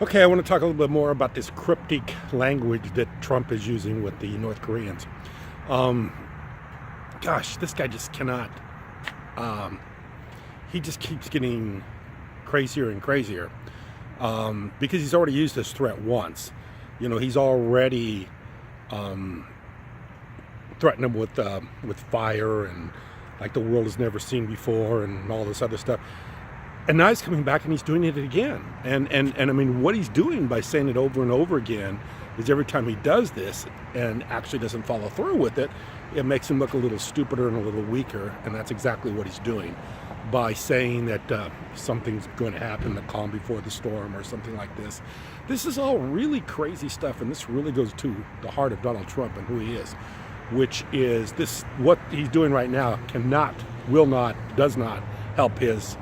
Okay, I want to talk a little bit more about this cryptic language that Trump is using with the North Koreans. Um, Gosh, this guy just cannot. Um, he just keeps getting crazier and crazier because he's already used this threat once. He's already threatened him with fire and like the world has never seen before and all this other stuff. And now he's coming back and he's doing it again. And I mean, what he's doing by saying it over and over again is every time he does this and actually doesn't follow through with it, it makes him look a little stupider and a little weaker. And that's exactly what he's doing by saying that something's going to happen, the calm before the storm or something like this. This is all really crazy stuff. And this really goes to the heart of Donald Trump and who he is, which is this: what he's doing right now cannot, will not, does not help his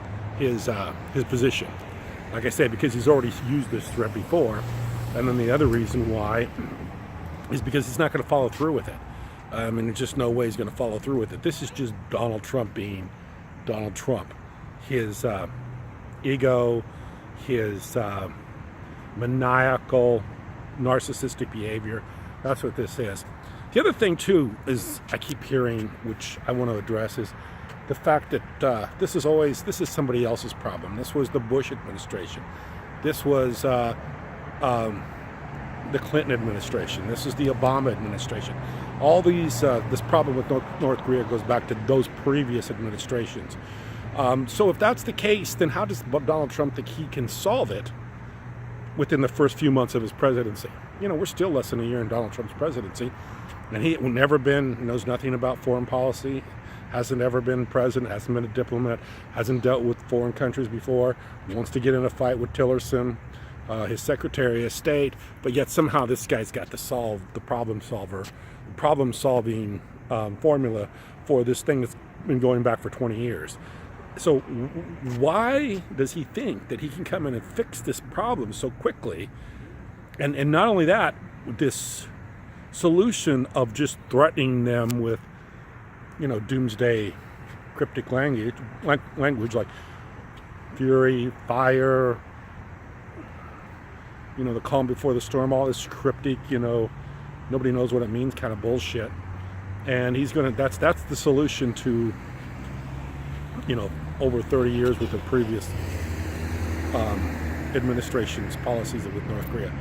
position. Like I said, because he's already used this threat before. And then the other reason why is because he's not going to follow through with it. There's just no way he's going to follow through with it. This is just Donald Trump being Donald Trump. His ego, his maniacal, narcissistic behavior. That's what this is. The other thing, too, is I keep hearing, which I want to address, is the fact that this is somebody else's problem. This was the Bush administration. This was the Clinton administration. This is the Obama administration. All these, this problem with North Korea goes back to those previous administrations. So if that's the case, then how does Donald Trump think he can solve it within the first few months of his presidency? We're still less than a year in Donald Trump's presidency, and he knows nothing about foreign policy. Hasn't ever been president, hasn't been a diplomat, hasn't dealt with foreign countries before, wants to get in a fight with Tillerson, his Secretary of State, but yet somehow this guy's got to solve the problem-solving formula for this thing that's been going back for 20 years. So why does he think that he can come in and fix this problem so quickly? And not only that, this solution of just threatening them with doomsday cryptic language like fury, fire, the calm before the storm, all this cryptic, nobody knows what it means kind of bullshit. And that's the solution to, over 30 years with the previous administration's policies with North Korea.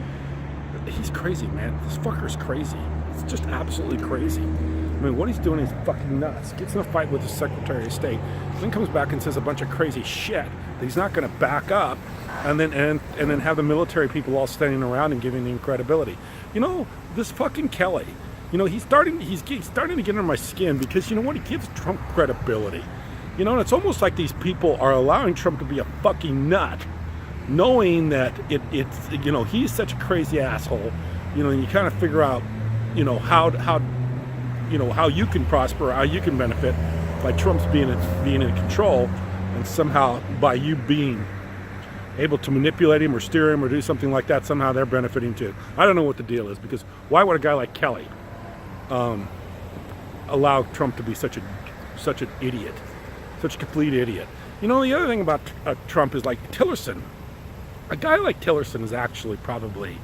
He's crazy, man. This fucker's crazy. It's just absolutely crazy. I mean, what he's doing is fucking nuts. Gets in a fight with the Secretary of State, then comes back and says a bunch of crazy shit that he's not going to back up, and then have the military people all standing around and giving him credibility. This fucking Kelly. He's starting to get under my skin because he gives Trump credibility. And it's almost like these people are allowing Trump to be a fucking nut, knowing that it's he's such a crazy asshole. And you kind of figure out how you can prosper, how you can benefit by Trump's being in control, and somehow by you being able to manipulate him or steer him or do something like that, somehow they're benefiting too. I don't know what the deal is, because why would a guy like Kelly allow Trump to be such an idiot, such a complete idiot? The other thing about Trump is like Tillerson. A guy like Tillerson is actually probably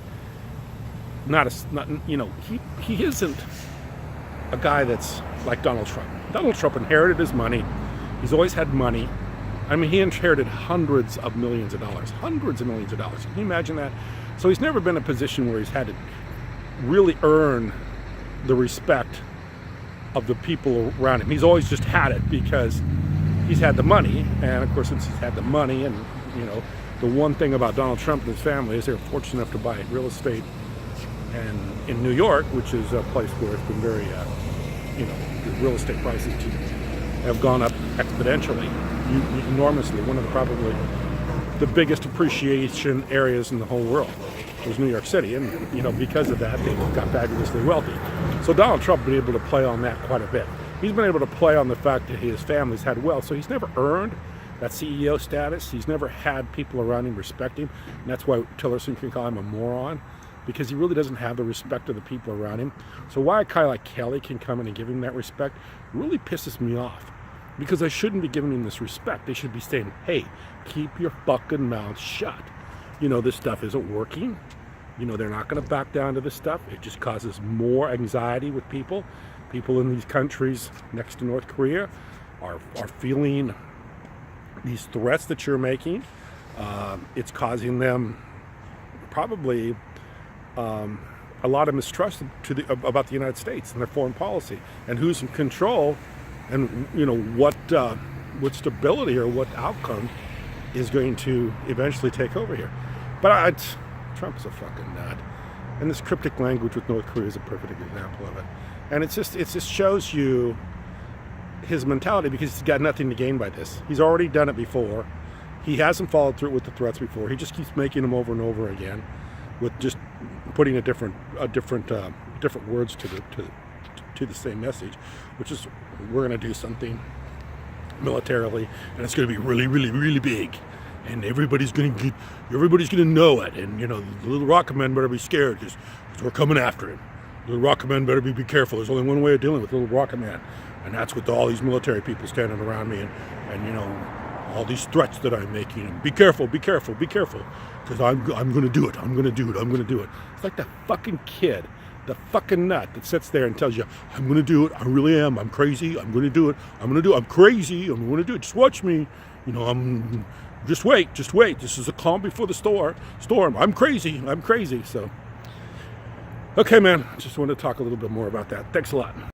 he isn't a guy that's like Donald Trump. Donald Trump inherited his money. He's always had money. I mean, he inherited hundreds of millions of dollars. Can you imagine that? So he's never been in a position where he's had to really earn the respect of the people around him. He's always just had it because he's had the money. And of course, since he's had the money, and the one thing about Donald Trump and his family is they're fortunate enough to buy real estate and in New York, which is a place where it's been very, the real estate prices have gone up exponentially, enormously. One of probably the biggest appreciation areas in the whole world was New York City, and because of that, they got fabulously wealthy. So Donald Trump has been able to play on that quite a bit. He's been able to play on the fact that his family's had wealth, so he's never earned that CEO status. He's never had people around him respect him, and that's why Tillerson can call him a moron, because he really doesn't have the respect of the people around him. So why a guy like Kelly can come in and give him that respect really pisses me off, because I shouldn't be giving him this respect. They should be saying, hey, keep your fucking mouth shut. this stuff isn't working. They're not going to back down to this stuff. It just causes more anxiety with people. People in these countries next to North Korea are feeling these threats that you're making. It's causing them probably a lot of mistrust about the United States and their foreign policy and who's in control, and what stability or what outcome is going to eventually take over here. But Trump's a fucking nut, and this cryptic language with North Korea is a perfect example of it. And it just shows you his mentality, because he's got nothing to gain by this. He's already done it before. He hasn't followed through with the threats before. He just keeps making them over and over again, with just putting different words to the same message, which is, we're going to do something militarily, and it's going to be really, really, really big, and everybody's going to know it, and the little rocket man better be scared because we're coming after him. Little rocket man better be careful. There's only one way of dealing with little rocket man, and that's with all these military people standing around me, and all these threats that I'm making. And be careful, because I'm going to do it. I'm going to do it. It's like that fucking kid, the fucking nut that sits there and tells you, I'm going to do it. I really am. I'm crazy. I'm going to do it. I'm crazy. I'm going to do it. Just watch me. Just wait. This is a calm before the storm. I'm crazy. So, okay, man. Just wanted to talk a little bit more about that. Thanks a lot.